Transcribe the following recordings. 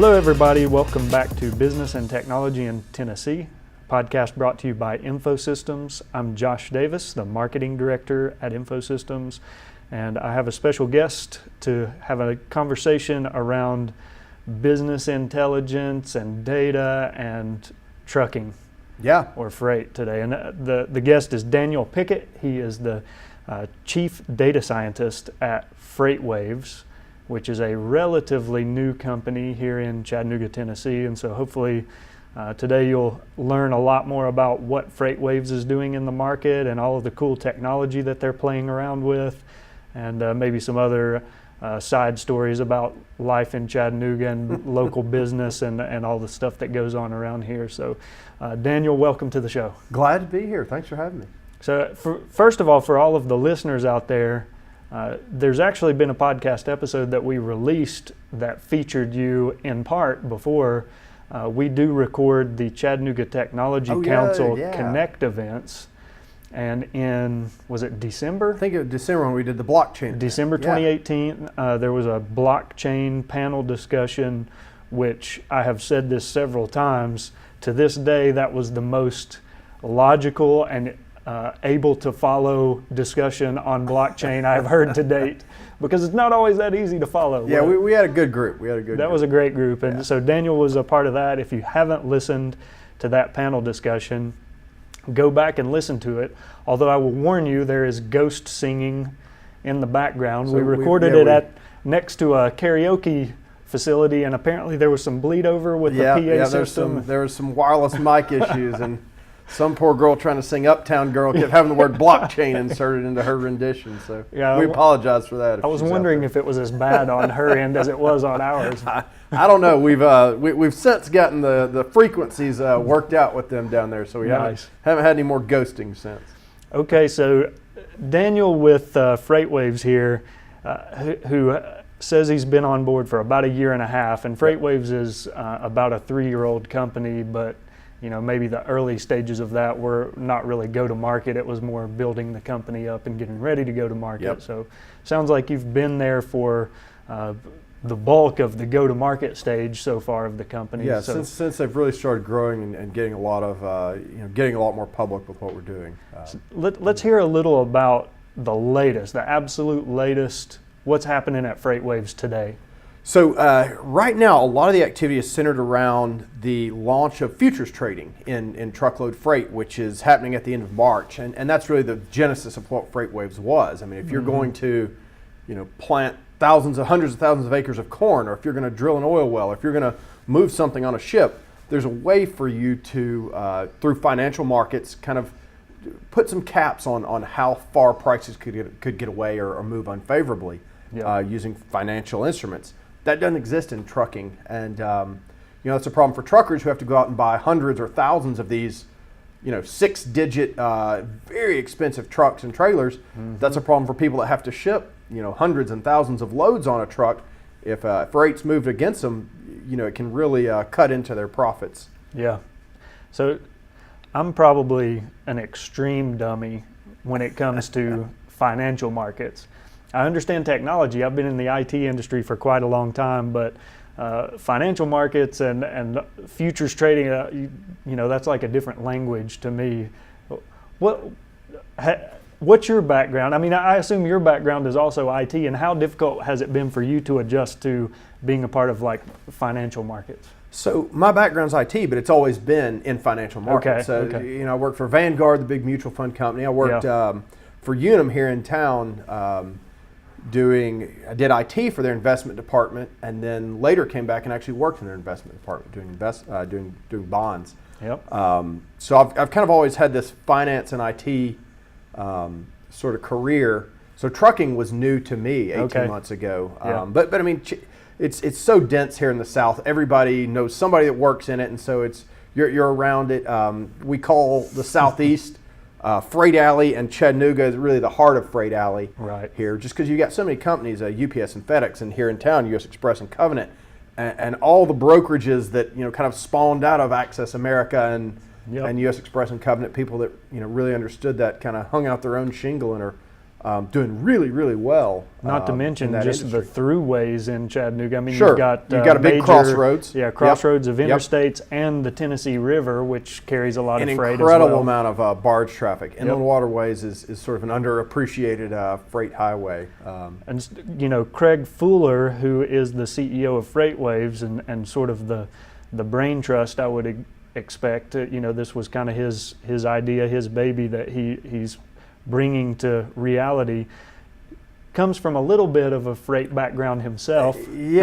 Hello everybody, welcome back to Business and Technology in Tennessee, a podcast brought to you by InfoSystems. I'm Josh Davis, the Marketing Director at InfoSystems, and I have a special guest to have a conversation around business intelligence and data and trucking. Or freight today. And the guest is Daniel Pickett. He is the Chief Data Scientist at Freightwaves, which is a relatively new company here in Chattanooga, Tennessee. And so hopefully today you'll learn a lot more about what Freightwaves is doing in the market and all of the cool technology that they're playing around with, and maybe some other side stories about life in Chattanooga and local business and all the stuff that goes on around here. So Daniel, welcome to the show. Glad to be here. Thanks for having me. So first of all, for all of the listeners out there, there's actually been a podcast episode that we released that featured you in part before. We do record the Chattanooga Technology Council Connect events. And was it December? I think it was December when we did the blockchain. December 2018, there was a blockchain panel discussion, which I have said this several times. To this day, that was the most logical and able to follow discussion on blockchain I've heard to date, because it's not always that easy to follow. Yeah, we had a good group. That was a great group, and so Daniel was a part of that. If you haven't listened to that panel discussion, go back and listen to it. Although I will warn you, there is ghost singing in the background. So we recorded it next to a karaoke facility, and apparently there was some bleed over with the PA system. There was some wireless mic issues, and some poor girl trying to sing Uptown Girl kept having the word blockchain inserted into her rendition. So we apologize for that. I was wondering if it was as bad on her end as it was on ours. I don't know. We've since gotten the frequencies worked out with them down there, so we haven't had any more ghosting since. Okay, so Daniel with Freightwaves here, who says he's been on board for about a year and a half, and Freightwaves is about a 3-year-old company, but maybe the early stages of that were not really go-to-market. It was more building the company up and getting ready to go to market. Yep. So sounds like you've been there for the bulk of the go-to-market stage so far of the company. Yeah, since they've really started growing and getting a lot more public with what we're doing. Let's hear a little about the latest, the absolute latest. What's happening at Freightwaves today? So right now, a lot of the activity is centered around the launch of futures trading in truckload freight, which is happening at the end of March, and that's really the genesis of what Freightwaves was. I mean, if you're going to, plant hundreds of thousands of acres of corn, or if you're going to drill an oil well, or if you're going to move something on a ship, there's a way for you to, through financial markets, kind of put some caps on how far prices could get away or move unfavorably using financial instruments. That doesn't exist in trucking, and that's a problem for truckers who have to go out and buy hundreds or thousands of these, 6-digit, very expensive trucks and trailers. Mm-hmm. That's a problem for people that have to ship, hundreds and thousands of loads on a truck. If rates moved against them, it can really cut into their profits. Yeah. So I'm probably an extreme dummy when it comes to financial markets. I understand technology. I've been in the IT industry for quite a long time, but financial markets and futures trading, that's like a different language to me. What's your background? I mean, I assume your background is also IT, and how difficult has it been for you to adjust to being a part of financial markets? So my background's IT, but it's always been in financial markets. I worked for Vanguard, the big mutual fund company. I worked for Unum here in town. I did IT for their investment department, and then later came back and actually worked in their investment department doing bonds. Yep. So I've kind of always had this finance and IT sort of career. So trucking was new to me 18 months ago. But I mean, it's so dense here in the South. Everybody knows somebody that works in it, and so you're around it. We call the Southeast Freight Alley, and Chattanooga is really the heart of Freight Alley here, just because you got so many companies, UPS and FedEx, and here in town, US Express and Covenant, and all the brokerages that kind of spawned out of Access America and US Express and Covenant. People that really understood that kind of hung out their own shingle and are doing really, really well. Not to mention just industry. the throughways in Chattanooga. I mean, Sure. you've got a big crossroads. Yeah, crossroads of Yep. interstates and the Tennessee River, which carries a lot of freight as well. An incredible amount of barge traffic. Inland Yep. waterways is sort of an underappreciated freight highway. And Craig Fuller, who is the CEO of Freightwaves and sort of the brain trust, I would expect. This was kind of his idea, his baby that he's bringing to reality. Comes from a little bit of a freight background himself. He's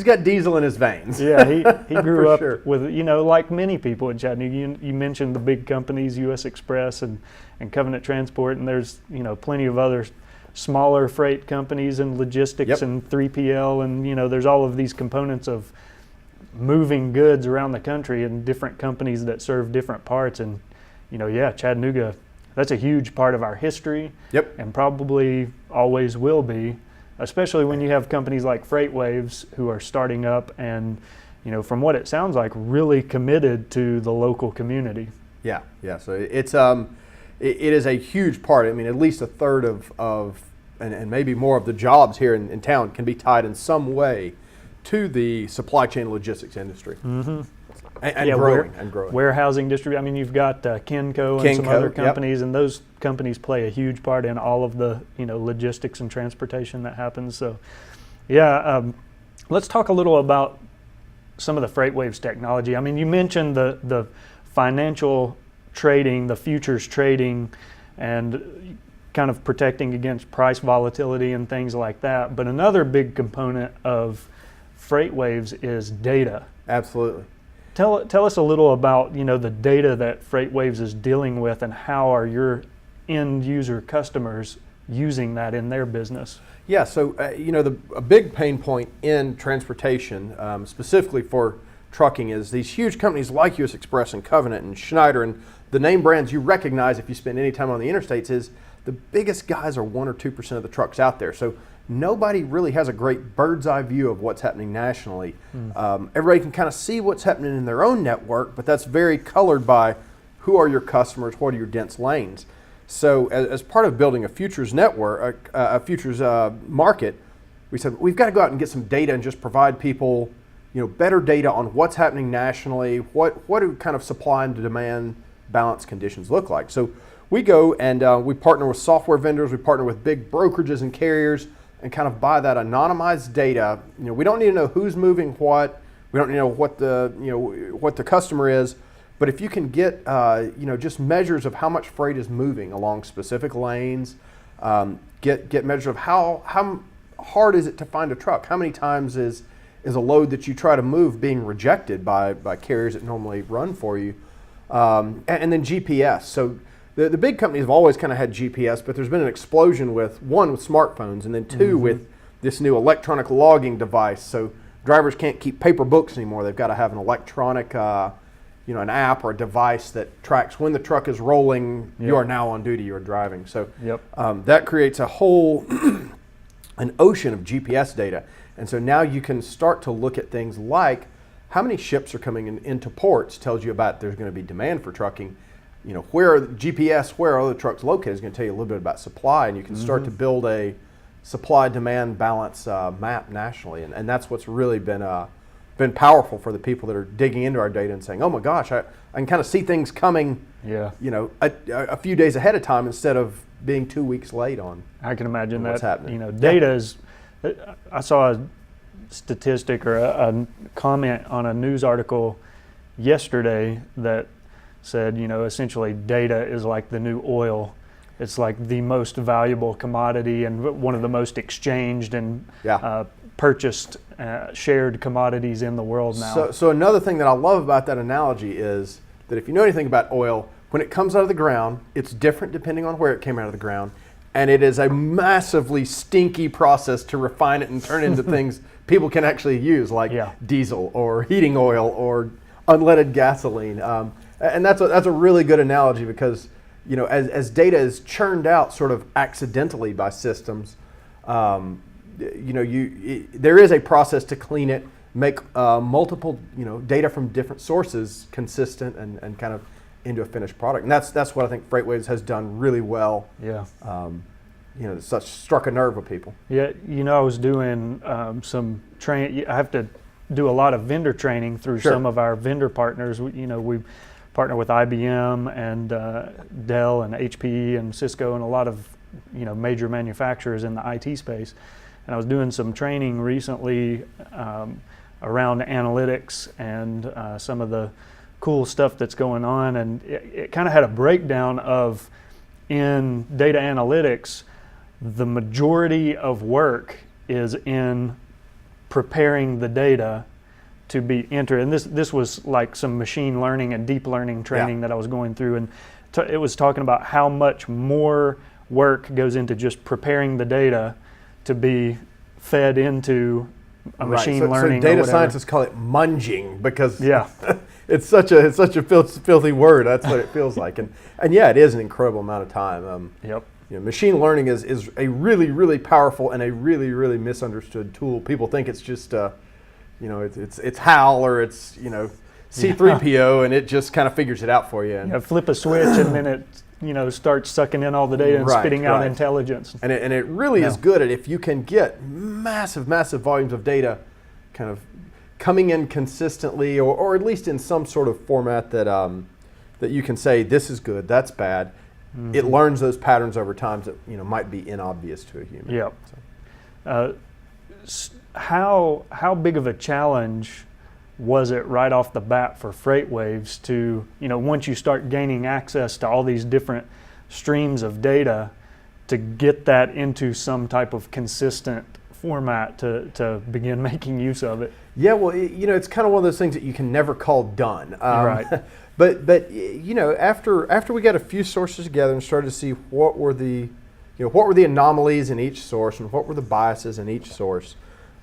got diesel in his veins. Yeah, he grew up sure. with, like many people in Chattanooga. You mentioned the big companies, U.S. Express and Covenant Transport, and there's plenty of other smaller freight companies and logistics Yep. and 3PL, and there's all of these components of moving goods around the country and different companies that serve different parts. And Chattanooga, that's a huge part of our history. Yep. And probably always will be, especially when you have companies like Freightwaves who are starting up and, from what it sounds like, really committed to the local community. Yeah. So it's it is a huge part. I mean, at least a third of and maybe more of the jobs here in town can be tied in some way to the supply chain logistics industry. Mm-hmm. And growing. Warehousing, distribution. I mean, you've got Kenco and some other companies, and those companies play a huge part in all of the logistics and transportation that happens. So, let's talk a little about some of the Freightwaves technology. I mean, you mentioned the financial trading, the futures trading, and kind of protecting against price volatility and things like that. But another big component of Freightwaves is data. Absolutely. Tell us a little about the data that Freightwaves is dealing with, and how are your end user customers using that in their business? Yeah, so a big pain point in transportation, specifically for trucking, is these huge companies like U.S. Express and Covenant and Schneider, and the name brands you recognize if you spend any time on the interstates, is the biggest guys are 1 or 2% of the trucks out there. So nobody really has a great bird's eye view of what's happening nationally. Everybody can kind of see what's happening in their own network, but that's very colored by who are your customers, what are your dense lanes. So as part of building a futures network, a futures market, we said we've got to go out and get some data and just provide people better data on what's happening nationally, what do kind of supply and demand balance conditions look like. So we go and we partner with software vendors, we partner with big brokerages and carriers, and kind of buy that anonymized data. We don't need to know who's moving what. We don't need to know what the customer is. But if you can get just measures of how much freight is moving along specific lanes, get measures of how hard is it to find a truck? How many times is a load that you try to move being rejected by carriers that normally run for you? And then GPS. So the big companies have always kind of had GPS, but there's been an explosion with smartphones, and then two, with this new electronic logging device. So drivers can't keep paper books anymore. They've got to have an electronic, an app or a device that tracks when the truck is rolling. Yep. You are now on duty. You are driving. So that creates a whole an ocean of GPS data, and so now you can start to look at things like how many ships are coming into ports. Tells you about there's going to be demand for trucking. Where are the trucks located is going to tell you a little bit about supply, and you can start to build a supply-demand balance map nationally, and that's what's really been powerful for the people that are digging into our data and saying, oh my gosh, I can kind of see things coming, a few days ahead of time instead of being 2 weeks late on. I can imagine what's that. happening. Data is. I saw a statistic or a comment on a news article yesterday that said, essentially data is like the new oil. It's like the most valuable commodity and one of the most exchanged and purchased, shared commodities in the world now. So another thing that I love about that analogy is that if you know anything about oil, when it comes out of the ground, it's different depending on where it came out of the ground. And it is a massively stinky process to refine it and turn it into things people can actually use, like diesel or heating oil or unleaded gasoline. And that's a really good analogy because, as data is churned out sort of accidentally by systems, there is a process to clean it, make multiple, data from different sources consistent and kind of into a finished product. And that's what I think Freightwaves has done really well. Yeah. It's struck a nerve with people. Yeah, I was doing some training. I have to do a lot of vendor training through Sure. some of our vendor partners. We partner with IBM and Dell and HPE and Cisco and a lot of major manufacturers in the IT space. And I was doing some training recently around analytics and some of the cool stuff that's going on. And it kind of had a breakdown of, in data analytics, the majority of work is in preparing the data to be entered. And this was like some machine learning and deep learning training that I was going through. And it was talking about how much more work goes into just preparing the data to be fed into a machine learning. So data scientists call it munging because yeah. it's such a filthy word. That's what it feels like. And yeah, it is an incredible amount of time. Yep. Machine learning is a really, really powerful and a really, really misunderstood tool. People think it's just it's HAL or it's C3PO and it just kind of figures it out for you. And flip a switch and then it starts sucking in all the data and spitting out intelligence. And it really is good at, if you can get massive volumes of data kind of coming in consistently or at least in some sort of format that you can say this is good, that's bad. Mm-hmm. It learns those patterns over time that might be inobvious to a human. Yep. So. How big of a challenge was it right off the bat for Freightwaves to, once you start gaining access to all these different streams of data, to get that into some type of consistent format to begin making use of it? Yeah, well, it's kind of one of those things that you can never call done. Right. But after we got a few sources together and started to see what were the anomalies in each source and what were the biases in each source,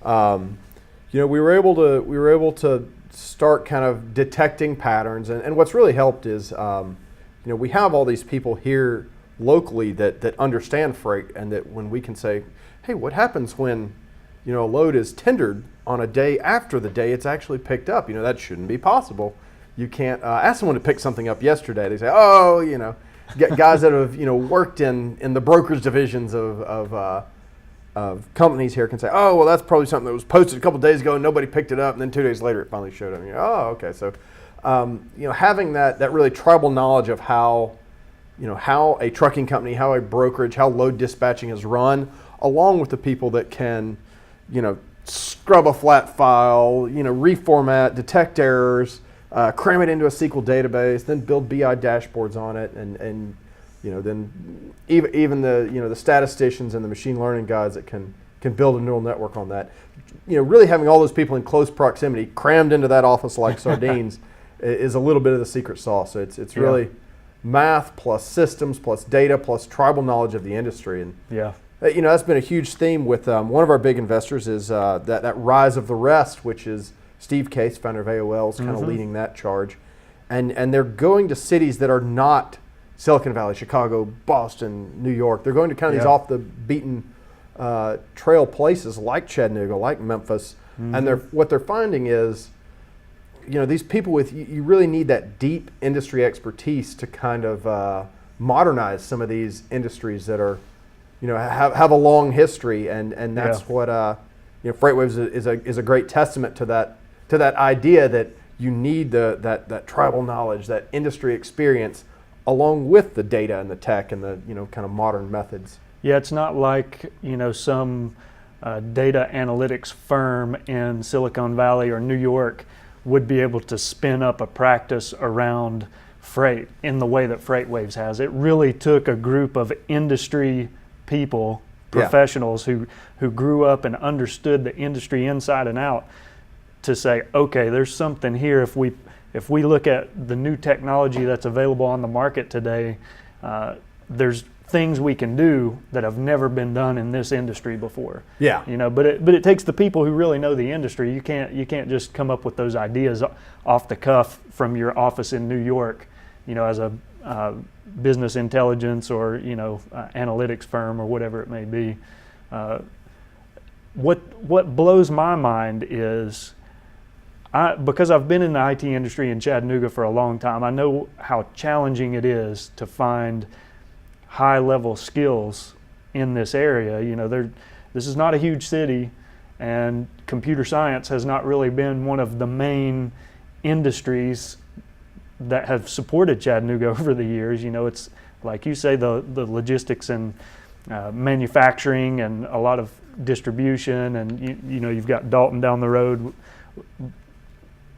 we were able to start kind of detecting patterns. And what's really helped is we have all these people here locally that understand freight, and that when we can say, hey, what happens when a load is tendered on a day after the day it's actually picked up? That shouldn't be possible. You can't ask someone to pick something up yesterday. They say, guys that have worked in the brokerage divisions of companies here can say, oh, well, that's probably something that was posted a couple days ago and nobody picked it up, and then 2 days later it finally showed up. And okay. So having that really tribal knowledge of how a trucking company, how a brokerage, how load dispatching is run, along with the people that can scrub a flat file, reformat, detect errors, cram it into a SQL database, then build BI dashboards on it, and then even the statisticians and the machine learning guys that can build a neural network on that. Really having all those people in close proximity crammed into that office like sardines is a little bit of the secret sauce. So it's really math plus systems plus data plus tribal knowledge of the industry. And that's been a huge theme with one of our big investors is that rise of the rest, which is Steve Case, founder of AOL, is kind of leading that charge. And they're going to cities that are not Silicon Valley, Chicago, Boston, New York. They're going to kind of these off the beaten trail places like Chattanooga, like Memphis. And what they're finding is, these people you really need that deep industry expertise to kind of modernize some of these industries that are, have a long history. And that's what Freightwaves is a great testament to that idea that you need that tribal knowledge, that industry experience, along with the data and the tech and the kind of modern methods. Yeah, it's not like some data analytics firm in Silicon Valley or New York would be able to spin up a practice around freight in the way that Freightwaves has. It really took a group of industry people, professionals who grew up and understood the industry inside and out to say, okay, there's something here. If we look at the new technology that's available on the market today, there's things we can do that have never been done in this industry before. Yeah. But it takes the people who really know the industry. You can't just come up with those ideas off the cuff from your office in New York, as a business intelligence or analytics firm or whatever it may be. What blows my mind is Because I've been in the IT industry in Chattanooga for a long time, I know how challenging it is to find high-level skills in this area. You know, this is not a huge city, and computer science has not really been one of the main industries that have supported Chattanooga over the years. You know, it's like you say, the logistics and manufacturing and a lot of distribution, and you know, you've got Dalton down the road.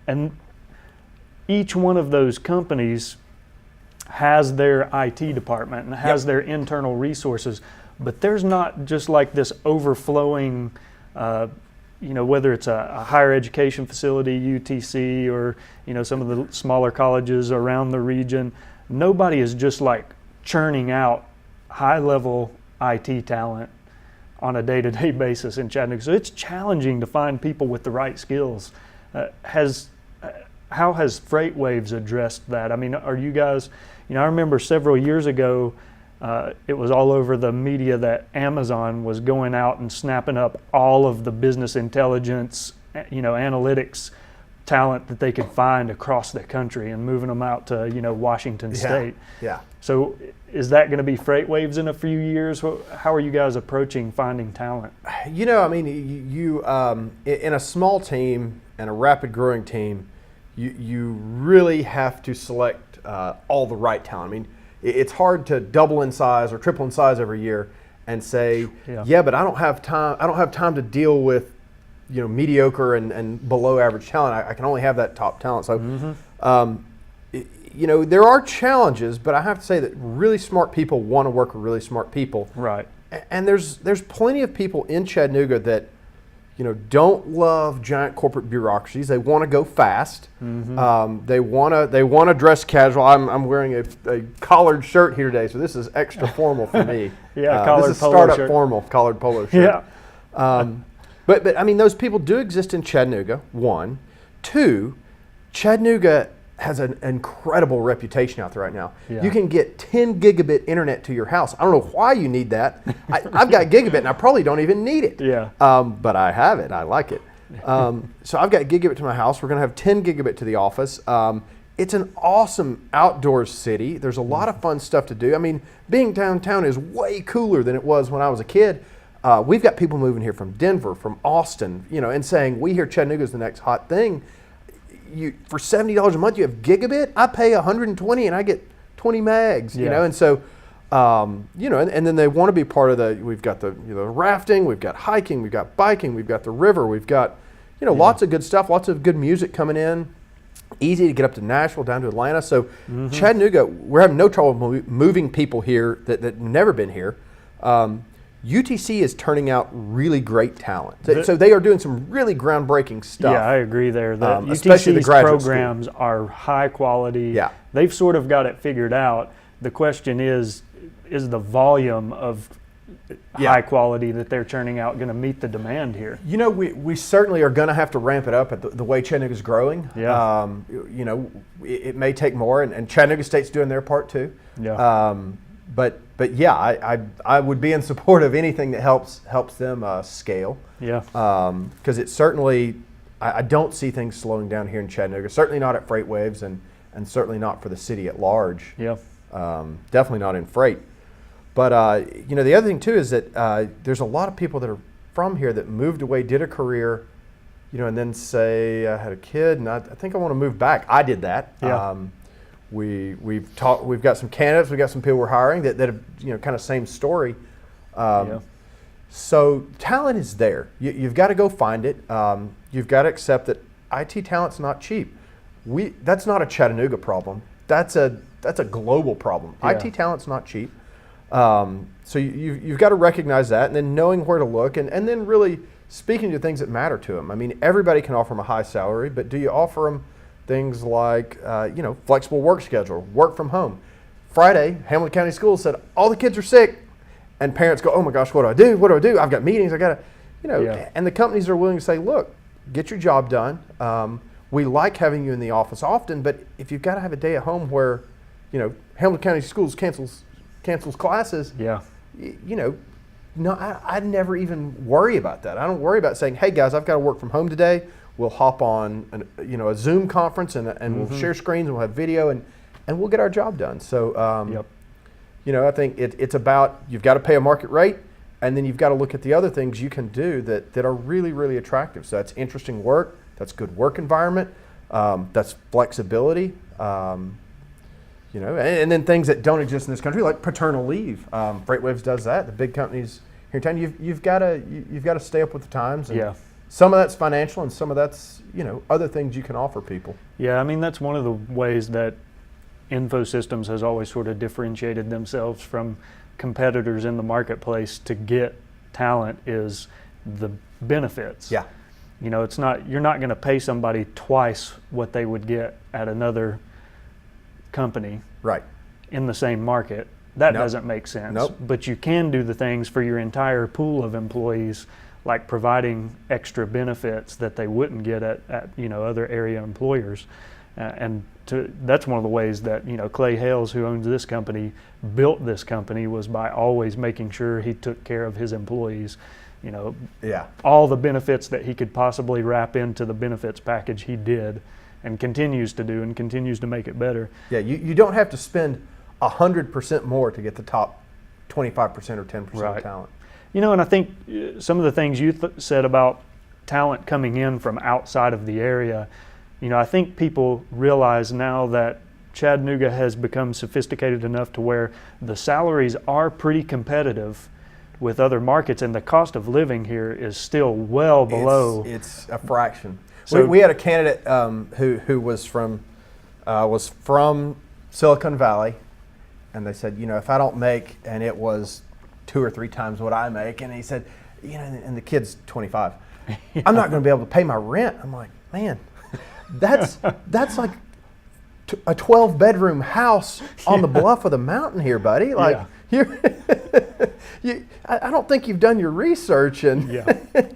And each one of those companies has their IT department and has their internal resources, but there's not just like this overflowing, you know, whether it's a higher education facility, UTC, or, you know, some of the smaller colleges around the region. Nobody is just like churning out high-level IT talent on a day-to-day basis in Chattanooga. So it's challenging to find people with the right skills. How has Freightwaves addressed that? I mean, are you guys, you know, I remember several years ago, it was all over the media that Amazon was going out and snapping up all of the business intelligence, you know, analytics talent that they could find across the country and moving them out to, you know, Washington State. Yeah. So is that going to be Freightwaves in a few years? How are you guys approaching finding talent? You know, I mean, you in a small team and a rapid growing team, you really have to select all the right talent. I mean, it's hard to double in size or triple in size every year and say, but I don't have time. I don't have time to deal with, you know, mediocre and below average talent. I can only have that top talent. So, you know, there are challenges, but I have to say that really smart people want to work with really smart people. Right. And there's plenty of people in Chattanooga that, you know, don't love giant corporate bureaucracies. They want to go fast. They want to dress casual. I'm wearing a collared shirt here today, so this is extra formal for me. Collared this is polo startup shirt. Formal collared polo shirt. But I mean, those people do exist in Chattanooga. One, two, Chattanooga has an incredible reputation out there right now. You can get 10 gigabit internet to your house. I don't know why you need that. I've got gigabit and I probably don't even need it. But I have it. I like it. So I've got gigabit to my house. We're going to have 10 gigabit to the office. It's an awesome outdoor city. There's a lot of fun stuff to do. I mean, being downtown is way cooler than it was when I was a kid. We've got people moving here from Denver, from Austin, you know, and saying, we hear Chattanooga is the next hot thing. For $70 a month, you have gigabit. I pay $120 and I get 20 megs, you know, and so, you know, and then they want to be part of we've got the, you know, rafting, we've got hiking, we've got biking, we've got the river, we've got, you know, lots of good stuff, lots of good music coming in. Easy to get up to Nashville, down to Atlanta. So Chattanooga, we're having no trouble moving people here that never been here. UTC is turning out really great talent. So they are doing some really groundbreaking stuff. Yeah, I agree there. Especially the UTC's graduate programs are high quality. Yeah. They've sort of got it figured out. The question is the volume of high quality that they're churning out going to meet the demand here? You know, we certainly are going to have to ramp it up at the way Chattanooga is growing. You know, it may take more, and Chattanooga State's doing their part too. But yeah, I would be in support of anything that helps them scale. Because it certainly, I don't see things slowing down here in Chattanooga. Certainly not at Freightwaves, and certainly not for the city at large. Definitely not in freight. But you know, the other thing too is that there's a lot of people that are from here that moved away, did a career, you know, and then say I had a kid and I think I want to move back. I did that. We've got some candidates, we've got some people we're hiring that have, you know, kind of same story. So talent is there. You've got to go find it. You've got to accept that IT talent's not cheap. That's not a Chattanooga problem. That's a global problem. IT talent's not cheap. So you've got to recognize that, and then knowing where to look, and then really speaking to things that matter to them. I mean, everybody can offer them a high salary, but do you offer them things like, you know, flexible work schedule, work from home? Friday, Hamilton County Schools said all the kids are sick, and parents go, oh my gosh, what do I do? What do I do? I've got meetings. I got to, you know, and the companies are willing to say, look, get your job done. We like having you in the office often, but if you've got to have a day at home where, you know, Hamilton County Schools cancels classes, you know, no, I never even worry about that. I don't worry about saying, hey guys, I've got to work from home today. we'll hop on a Zoom conference and we'll share screens and we'll have video and we'll get our job done. So I think it's about, you've got to pay a market rate, and then you've got to look at the other things you can do that are really, really attractive. So that's interesting work, that's good work environment, that's flexibility, and then things that don't exist in this country, like paternal leave. Freightwaves does that. The big companies here in town, you've got to stay up with the times. And some of that's financial, and some of that's other things you can offer people. Yeah, I mean that's one of the ways that InfoSystems has always sort of differentiated themselves from competitors in the marketplace to get talent is the benefits. Yeah. It's not, you're not going to pay somebody twice what they would get at another company in the same market. That doesn't make sense. But you can do the things for your entire pool of employees, like providing extra benefits that they wouldn't get at other area employers. That's one of the ways that Clay Hales, who owns this company, built this company, was by always making sure he took care of his employees. All the benefits that he could possibly wrap into the benefits package he did, and continues to do, and continues to make it better. Yeah, you don't have to spend 100% more to get the top 25% or 10% of talent. And I think some of the things you said about talent coming in from outside of the area, I think people realize now that Chattanooga has become sophisticated enough to where the salaries are pretty competitive with other markets, and the cost of living here is still well below. It's a fraction. So we had a candidate who was from Silicon Valley, and they said, if I don't make, and it was 2 or 3 times what I make, and he said, and the kid's 25, I'm not going to be able to pay my rent. I'm like, man, that's like a 12-bedroom house on the bluff of the mountain here, buddy. Like, I don't think you've done your research. And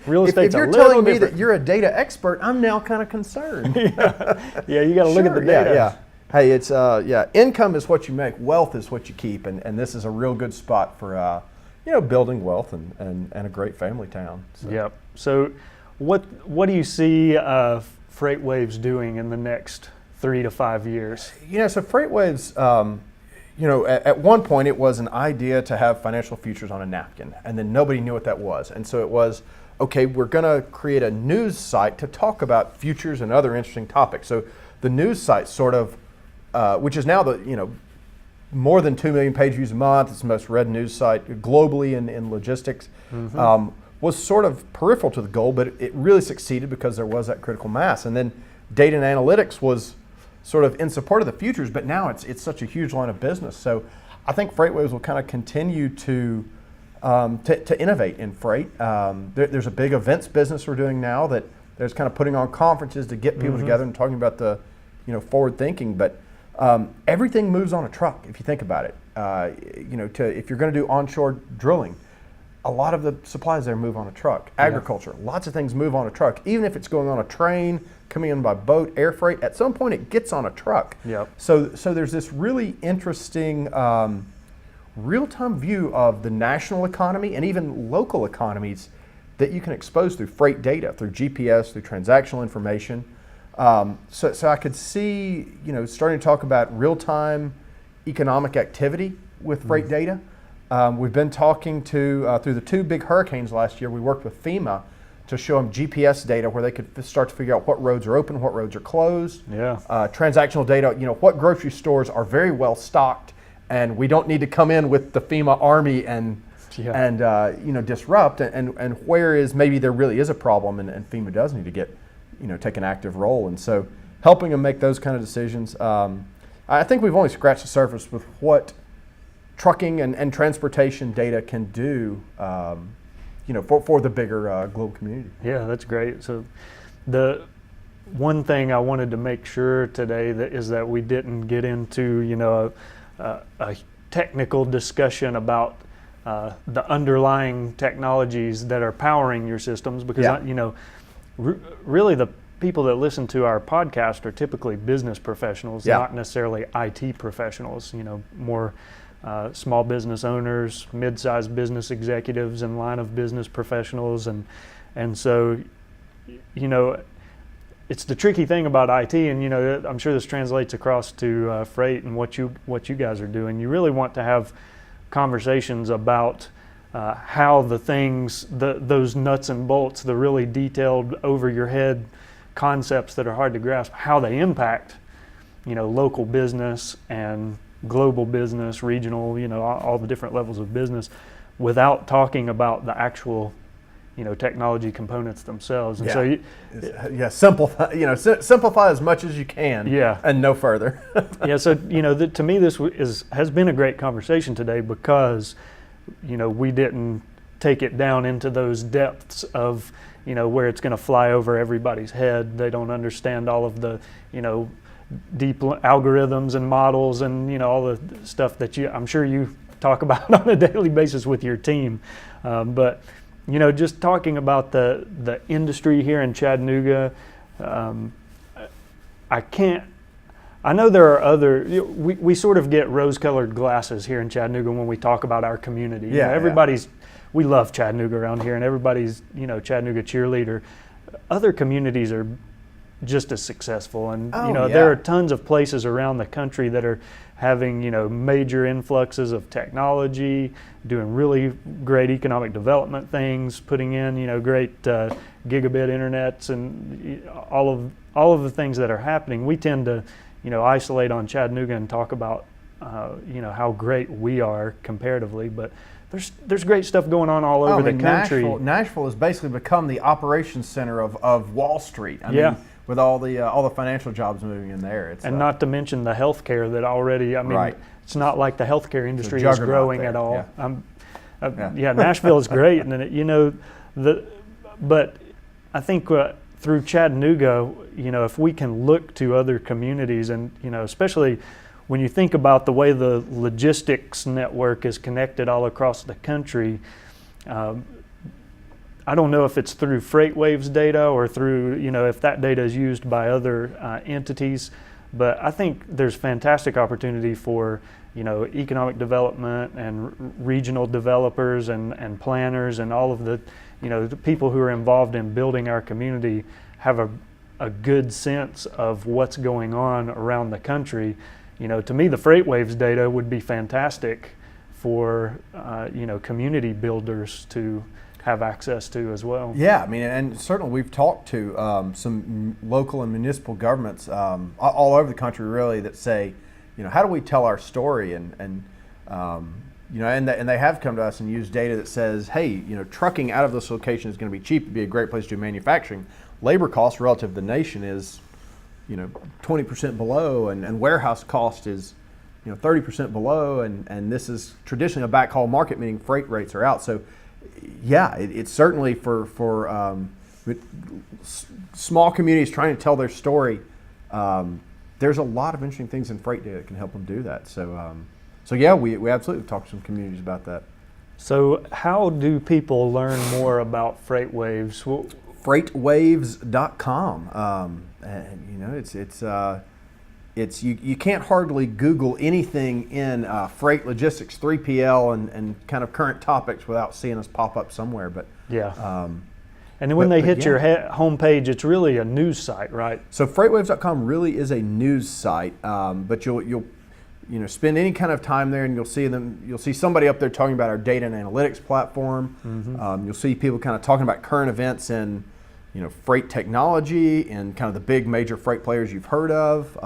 real estate's if you're telling me that you're a data expert, I'm now kind of concerned. You got to look at the data. Hey, it's income is what you make, wealth is what you keep, and this is a real good spot for building wealth and a great family town. So. So what do you see Freightwaves doing in the next 3 to 5 years? So Freightwaves, at one point it was an idea to have financial futures on a napkin, and then nobody knew what that was. And so it was, okay, we're going to create a news site to talk about futures and other interesting topics. So the news site sort of, which is now more than 2 million page views a month, it's the most read news site globally in logistics, was sort of peripheral to the goal, but it really succeeded because there was that critical mass. And then data and analytics was sort of in support of the futures, but now it's such a huge line of business. So I think Freightwaves will kind of continue to innovate in freight. There's a big events business we're doing now that there's kind of putting on conferences to get people together and talking about the forward thinking. But everything moves on a truck if you think about it. If you're going to do onshore drilling, a lot of the supplies there move on a truck. Agriculture, lots of things move on a truck. Even if it's going on a train, coming in by boat, air freight, at some point it gets on a truck. So there's this really interesting real-time view of the national economy and even local economies that you can expose through freight data, through GPS, through transactional information. So I could see, starting to talk about real-time economic activity with freight data. We've been talking through the 2 big hurricanes last year, we worked with FEMA to show them GPS data where they could start to figure out what roads are open, what roads are closed. Transactional data, what grocery stores are very well stocked, and we don't need to come in with the FEMA army and disrupt, and where is maybe there really is a problem and FEMA does need to take an active role. And so helping them make those kind of decisions. I think we've only scratched the surface with what trucking and transportation data can do for the bigger global community. Yeah, that's great. So the one thing I wanted to make sure today is that we didn't get into a technical discussion about the underlying technologies that are powering your systems, because really the people that listen to our podcast are typically business professionals, not necessarily IT professionals. More small business owners, mid-sized business executives, and line of business professionals, and so it's the tricky thing about IT, and I'm sure this translates across to freight and what you guys are doing. You really want to have conversations about how the things, those nuts and bolts, the really detailed over your head concepts that are hard to grasp, how they impact local business and global business, regional, all the different levels of business, without talking about the actual technology components themselves. And simplify, simplify as much as you can, and no further. So to me this has been a great conversation today, because we didn't take it down into those depths of where it's going to fly over everybody's head. They don't understand all of the deep algorithms and models and all the stuff that I'm sure you talk about on a daily basis with your team, but just talking about the industry here in Chattanooga, I know there are other, we sort of get rose-colored glasses here in Chattanooga when we talk about our community. We love Chattanooga around here, and everybody's, Chattanooga cheerleader. Other communities are just as successful, and there are tons of places around the country that are having major influxes of technology, doing really great economic development things, putting in great gigabit internets, and all of the things that are happening. We tend to isolate on Chattanooga and talk about how great we are comparatively, but there's great stuff going on all over the country. Nashville has basically become the operations center of Wall Street. I mean, with all the financial jobs moving in there. And not to mention the healthcare that already, it's not like the healthcare industry is growing at all. Nashville is great, and but I think through Chattanooga, if we can look to other communities, and especially when you think about the way the logistics network is connected all across the country. I don't know if it's through Freightwaves data or through, if that data is used by other entities, but I think there's fantastic opportunity for, economic development and regional developers and planners and all of the, the people who are involved in building our community have a good sense of what's going on around the country. To me, the Freightwaves data would be fantastic for, community builders to have access to as well. Yeah, and certainly we've talked to some local and municipal governments all over the country, really, that say, how do we tell our story? And they have come to us and used data that says, hey, trucking out of this location is going to be cheap. It'd be a great place to do manufacturing. Labor cost relative to the nation is, 20% below, and warehouse cost is, 30% below, and this is traditionally a backhaul market, meaning freight rates are out. So it's certainly for small communities trying to tell their story. There's a lot of interesting things in freight data that can help them do that. We absolutely talked to some communities about that. So how do people learn more about Freightwaves? Freightwaves.com. You can't hardly Google anything in freight logistics, 3PL, and kind of current topics without seeing us pop up somewhere. But and then when they hit your homepage, it's really a news site, right? So Freightwaves.com really is a news site, but you'll spend any kind of time there, and you'll see somebody up there talking about our data and analytics platform. Mm-hmm. You'll see people kind of talking about current events in freight technology and kind of the big major freight players you've heard of.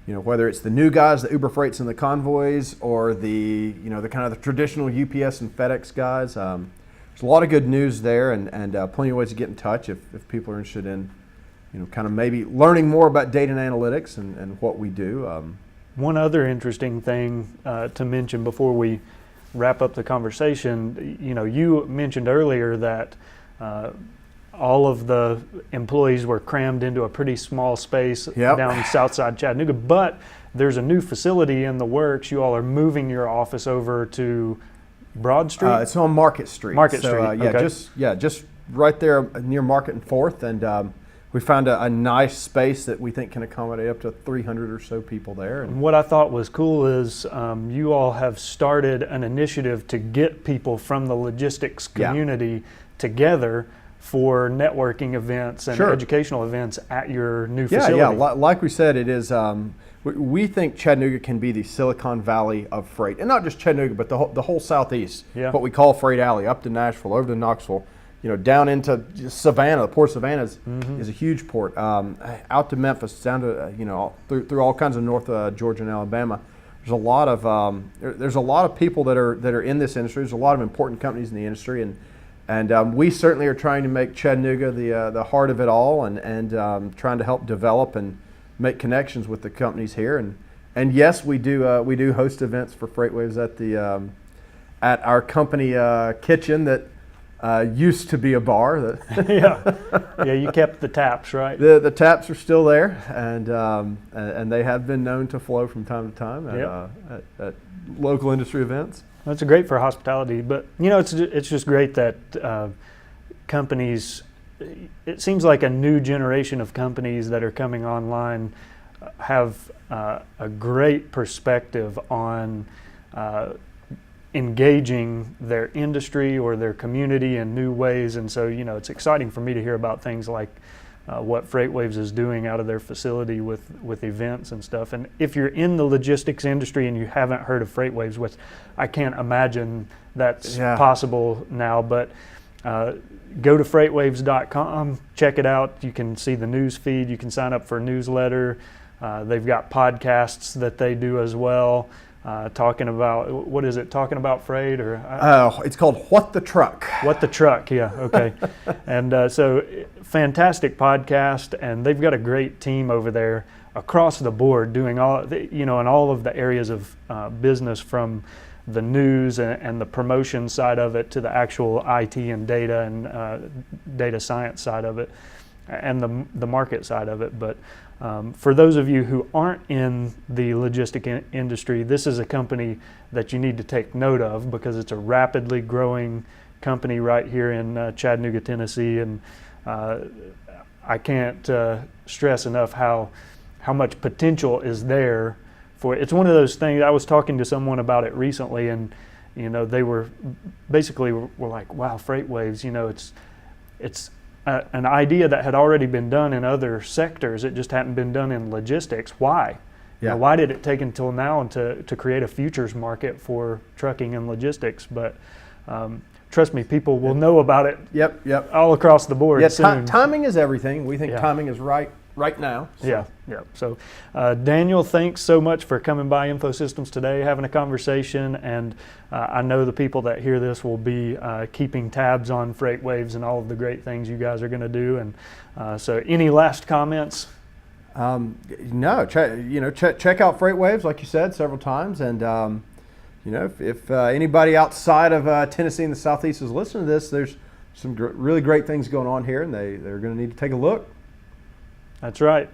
Whether it's the new guys, the Uber Freights and the Convoys, or the kind of the traditional UPS and FedEx guys. There's a lot of good news there, and plenty of ways to get in touch if people are interested in kind of maybe learning more about data and analytics and what we do. One other interesting thing to mention before we wrap up the conversation, you mentioned earlier that all of the employees were crammed into a pretty small space down south side Chattanooga, but there's a new facility in the works. You all are moving your office over to Broad Street? It's on Market Street. Okay. Just right there near Market and 4th, and we found a nice space that we think can accommodate up to 300 or so people there. And what I thought was cool is you all have started an initiative to get people from the logistics community together for networking events and Sure. educational events at your new Yeah, facility. yeah. Like we said, it is. We think Chattanooga can be the Silicon Valley of freight, and not just Chattanooga, but the whole Southeast. Yeah. What we call Freight Alley, up to Nashville, over to Knoxville, down into Savannah. The Port of Savannah is a huge port. Out to Memphis, down to through all kinds of North Georgia and Alabama. There's a lot of people that are in this industry. There's a lot of important companies in the industry, and we certainly are trying to make Chattanooga the heart of it all, and trying to help develop and make connections with the companies here. And yes, we do host events for Freightwaves at our company kitchen that used to be a bar. Yeah, you kept the taps, right? The taps are still there, and they have been known to flow from time to time at local industry events. That's great for hospitality, but it's just great that companies. It seems like a new generation of companies that are coming online have a great perspective on engaging their industry or their community in new ways, and so it's exciting for me to hear about things like what Freightwaves is doing out of their facility with events and stuff. And if you're in the logistics industry and you haven't heard of Freightwaves, which I can't imagine that's possible now, but go to freightwaves.com, check it out. You can see the news feed. You can sign up for a newsletter. They've got podcasts that they do as well, talking about, what is it, talking about freight? It's called What the Truck. What the Truck, yeah, okay. And so fantastic podcast, and they've got a great team over there across the board doing in all of the areas of business, from the news and the promotion side of it to the actual IT and data and data science side of it, and the market side of it. But for those of you who aren't in the logistic industry, this is a company that you need to take note of, because it's a rapidly growing company right here in Chattanooga, Tennessee, and I can't stress enough how much potential is there. It's one of those things. I was talking to someone about it recently, and they were like, "Wow, Freightwaves! It's an idea that had already been done in other sectors. It just hadn't been done in logistics. Why? Yeah. Why did it take until now to create a futures market for trucking and logistics?" But trust me, people will know about it. Yep. All across the board. Yeah, soon. timing is everything. We think timing is right now. So. Yeah. So, Daniel, thanks so much for coming by InfoSystems today, having a conversation, and I know the people that hear this will be keeping tabs on Freightwaves and all of the great things you guys are going to do. And so, any last comments? No. Check out Freightwaves, like you said several times, and if anybody outside of Tennessee and the Southeast is listening to this, there's some really great things going on here, and they're going to need to take a look. That's right.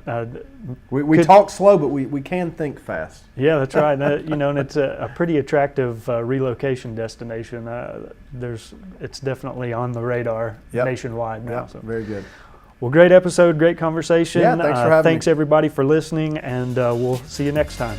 We talk slow, but we can think fast. Yeah, that's right. And it's a pretty attractive relocation destination. It's definitely on the radar nationwide now. So. Very good. Well, great episode, great conversation. Yeah, thanks for having me. Thanks everybody for listening, and we'll see you next time.